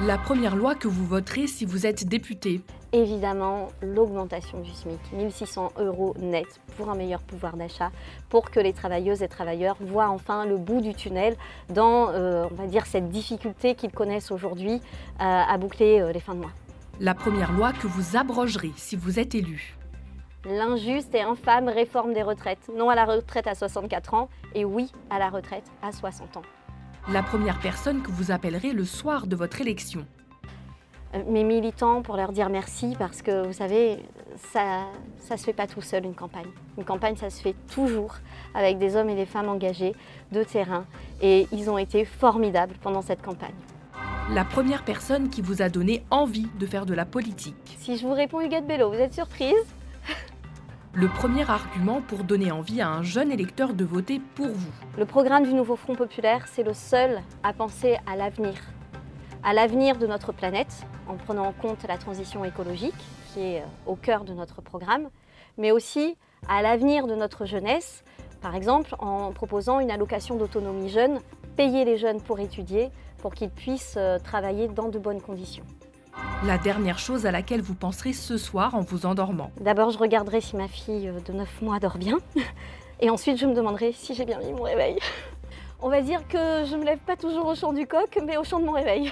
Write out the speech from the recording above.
La première loi que vous voterez si vous êtes député. Évidemment, l'augmentation du SMIC, 1600 € net pour un meilleur pouvoir d'achat, pour que les travailleuses et travailleurs voient enfin le bout du tunnel dans, on va dire, cette difficulté qu'ils connaissent aujourd'hui à boucler les fins de mois. La première loi que vous abrogerez si vous êtes élu. L'injuste et infâme réforme des retraites. Non à la retraite à 64 ans et oui à la retraite à 60 ans. La première personne que vous appellerez le soir de votre élection. Mes militants pour leur dire merci parce que vous savez, ça se fait pas tout seul une campagne. Une campagne, ça se fait toujours avec des hommes et des femmes engagés de terrain et ils ont été formidables pendant cette campagne. La première personne qui vous a donné envie de faire de la politique. Si je vous réponds Huguette Bello, vous êtes surprise? Le premier argument pour donner envie à un jeune électeur de voter pour vous. Le programme du nouveau Front populaire, c'est le seul à penser à l'avenir de notre planète, en prenant en compte la transition écologique, qui est au cœur de notre programme, mais aussi à l'avenir de notre jeunesse, par exemple en proposant une allocation d'autonomie jeune, payer les jeunes pour étudier, pour qu'ils puissent travailler dans de bonnes conditions. La dernière chose à laquelle vous penserez ce soir en vous endormant. D'abord, je regarderai si ma fille de 9 mois dort bien, et ensuite je me demanderai si j'ai bien mis mon réveil. On va dire que je ne me lève pas toujours au chant du coq, mais au chant de mon réveil.